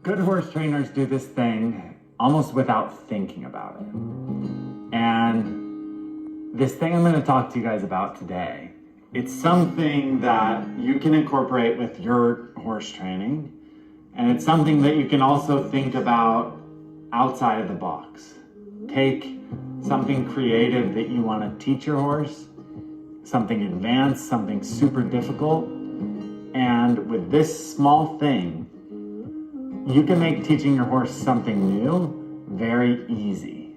Good horse trainers do this thing almost without thinking about it. And this thing I'm going to talk to you guys about today, it's something that you can incorporate with your horse training, and it's something that you can also think about outside of the box. Take something creative that you want to teach your horse, something advanced, something super difficult, and with this small thing, you can make teaching your horse something new very easy.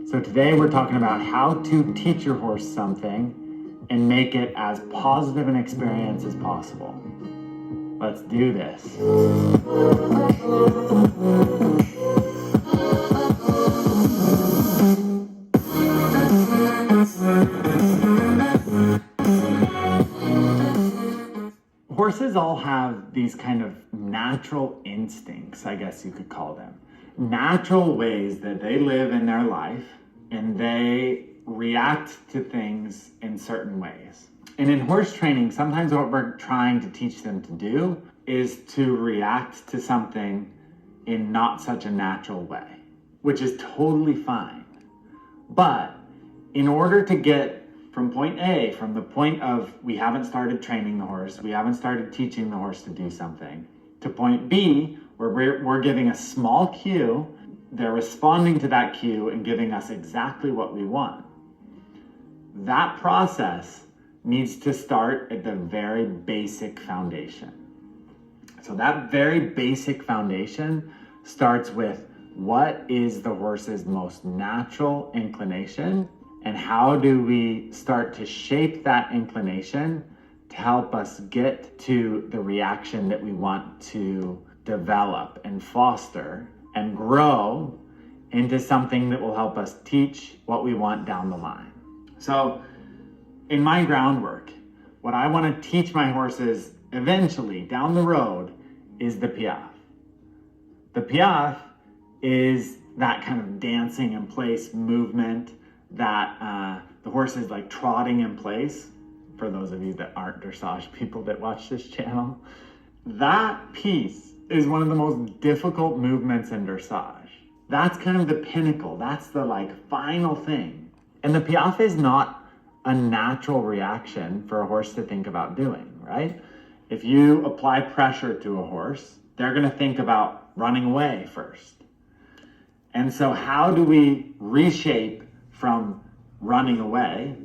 So today we're talking about how to teach your horse something and make it as positive an experience as possible. Let's do this. Horses all have these kind of natural instincts, I guess you could call them. Natural ways that they live in their life, and they react to things in certain ways. And in horse training, sometimes what we're trying to teach them to do is to react to something in not such a natural way, which is totally fine. But in order to get from point A, from the point of we haven't started training the horse, we haven't started teaching the horse to do something, to point B, where we're giving a small cue, they're responding to that cue and giving us exactly what we want. That process needs to start at the very basic foundation. So that very basic foundation starts with what is the horse's most natural inclination, and how do we start to shape that inclination to help us get to the reaction that we want to develop and foster and grow into something that will help us teach what we want down the line. So in my groundwork, what I want to teach my horses eventually down the road is the piaffe. The piaffe is that kind of dancing in place movement that the horse is like trotting in place. For those of you that aren't dressage people that watch this channel, that piece is one of the most difficult movements in dressage. That's kind of the pinnacle. That's the final thing. And the piaffe is not a natural reaction for a horse to think about doing, right? If you apply pressure to a horse, they're going to think about running away first. And so how do we reshape from running away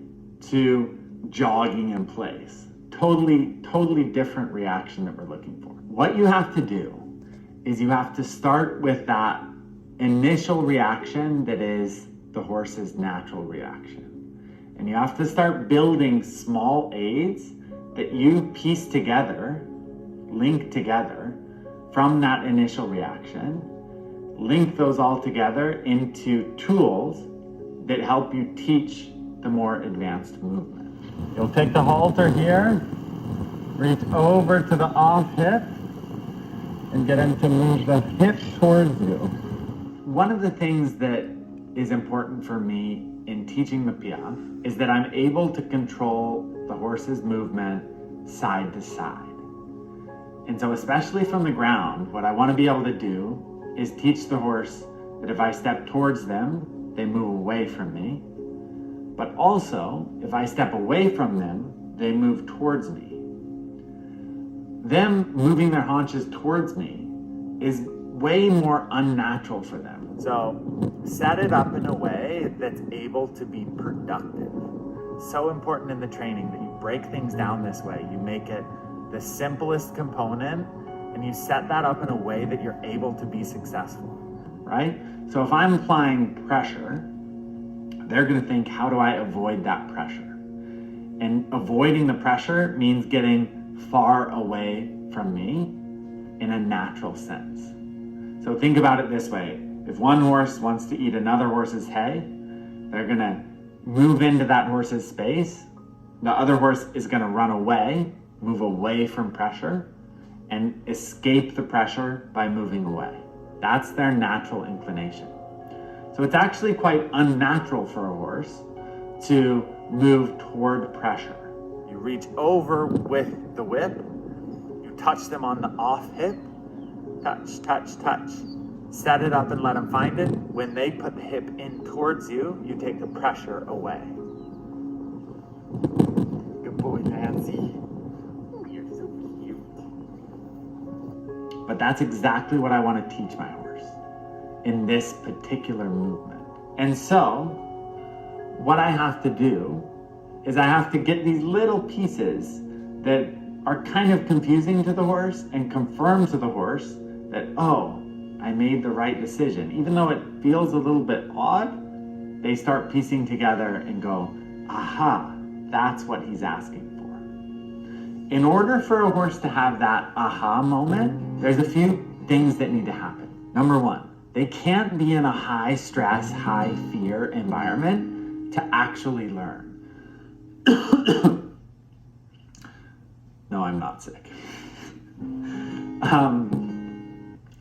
to jogging in place? Totally different reaction that we're looking for. What you have to do is you have to start with that initial reaction that is the horse's natural reaction. And you have to start building small aids that you piece together, link together from that initial reaction, link those all together into tools that help you teach the more advanced movement. You'll take the halter here, reach over to the off hip, and get him to move the hip towards you. One of the things that is important for me in teaching the piaffe is that I'm able to control the horse's movement side to side. And so especially from the ground, what I want to be able to do is teach the horse that if I step towards them, they move away from me. But also, if I step away from them, they move towards me. Them moving their haunches towards me is way more unnatural for them. So set it up in a way that's able to be productive. So important in the training that you break things down this way. You make it the simplest component and you set that up in a way that you're able to be successful, right? So if I'm applying pressure, they're going to think, how do I avoid that pressure? And avoiding the pressure means getting far away from me in a natural sense. So think about it this way. If one horse wants to eat another horse's hay, they're going to move into that horse's space. The other horse is going to run away, move away from pressure, and escape the pressure by moving away. That's their natural inclination. So it's actually quite unnatural for a horse to move toward pressure. You reach over with the whip, you touch them on the off hip, touch, touch, touch. Set it up and let them find it. When they put the hip in towards you, you take the pressure away. Good boy, Nancy. Oh, you're so cute. But that's exactly what I want to teach my horse in this particular movement. And so, what I have to do is I have to get these little pieces that are kind of confusing to the horse and confirm to the horse that, oh, I made the right decision. Even though it feels a little bit odd, they start piecing together and go, aha, that's what he's asking for. In order for a horse to have that aha moment, there's a few things that need to happen. Number one, they can't be in a high stress, high fear environment to actually learn. No, I'm not sick.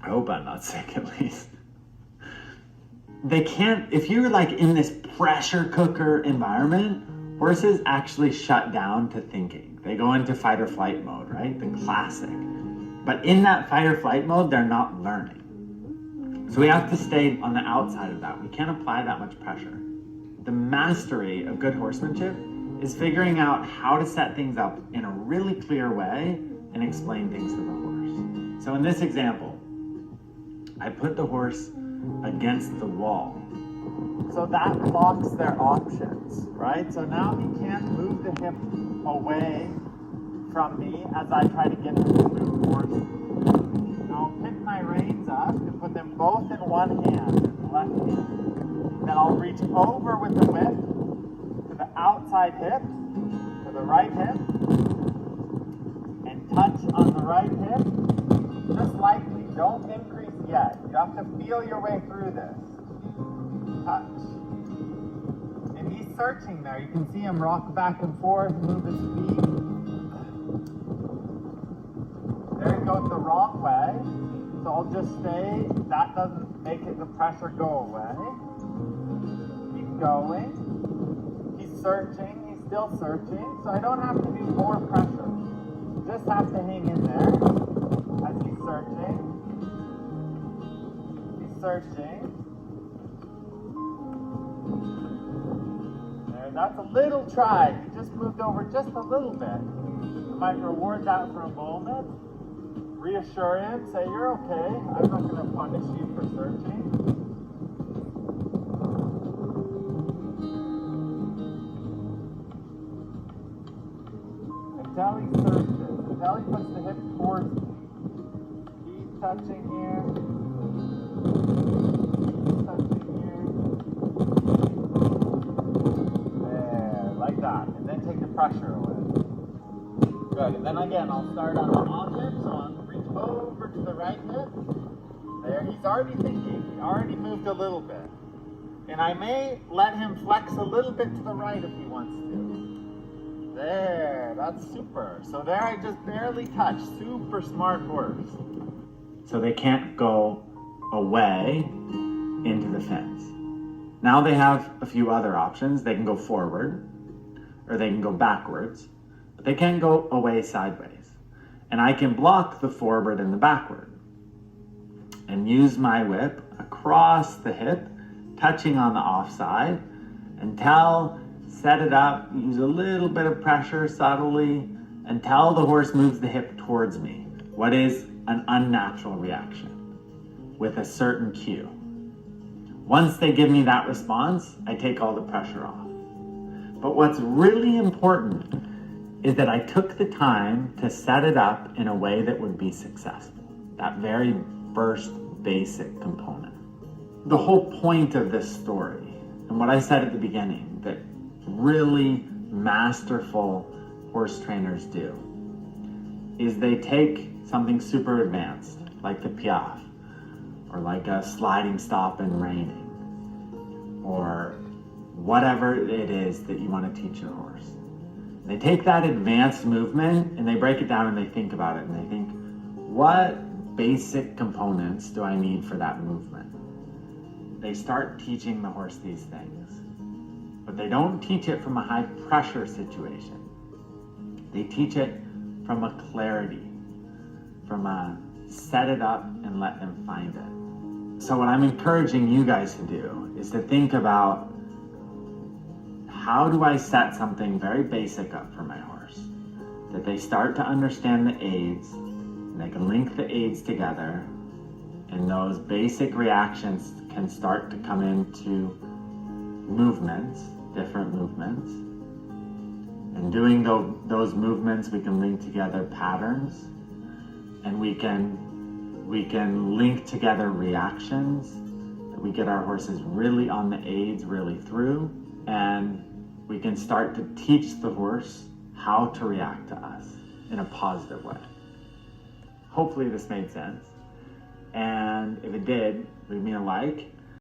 I hope I'm not sick at least. They can't, if you're like in this pressure cooker environment, horses actually shut down to thinking. They go into fight or flight mode, right? The classic. But in that fight or flight mode, they're not learning. So we have to stay on the outside of that. We can't apply that much pressure. The mastery of good horsemanship is figuring out how to set things up in a really clear way and explain things to the horse. So in this example, I put the horse against the wall. So that blocks their options, right? So now he can't move the hip away from me as I try to get him to move towards me. I'll pick my reins up and put them both in one hand, the left hand. Then I'll reach over with the whip to the outside hip, to the right hip, and touch on the right hip, just lightly. Don't increase yet. You have to feel your way through this. Touch. And he's searching there. You can see him rock back and forth, move his feet. There he goes the wrong way. So I'll just stay. That doesn't make the pressure go away. Keep going. He's searching. He's still searching. So I don't have to do more pressure. Just have to hang in there as he's searching. Searching. There, that's a little try. You just moved over just a little bit. You might reward that for a moment. Reassure him, say you're okay. I'm not going to punish you for searching. Until he searches, until he puts the hip towards me. Keep touching here. There, like that. And then take the pressure away. Good. And then again, I'll start on the off hip, so I'll reach over to the right hip. There, he's already thinking. He already moved a little bit. And I may let him flex a little bit to the right if he wants to. There, that's super. So there I just barely touched. Super smart horse. So they can't go away into the fence. Now they have a few other options. They can go forward or they can go backwards, but they can't go away sideways. And I can block the forward and the backward and use my whip across the hip, touching on the offside until set it up, use a little bit of pressure subtly until the horse moves the hip towards me. What is an unnatural reaction with a certain cue. Once they give me that response, I take all the pressure off. But what's really important is that I took the time to set it up in a way that would be successful. That very first basic component. The whole point of this story, and what I said at the beginning, that really masterful horse trainers do, is they take something super advanced, like the Piaffe, or like a sliding stop and reining, or whatever it is that you want to teach your horse. They take that advanced movement and they break it down and they think about it and they think, what basic components do I need for that movement? They start teaching the horse these things, but they don't teach it from a high pressure situation. They teach it from a clarity, from a set it up and let them find it. So what I'm encouraging you guys to do is to think about, how do I set something very basic up for my horse that they start to understand the aids, and they can link the aids together, and those basic reactions can start to come into movements, different movements. And doing those movements, we can link together patterns, and we can link together reactions, that we get our horses really on the aids, really through, and we can start to teach the horse how to react to us in a positive way. Hopefully this made sense. And if it did, leave me a like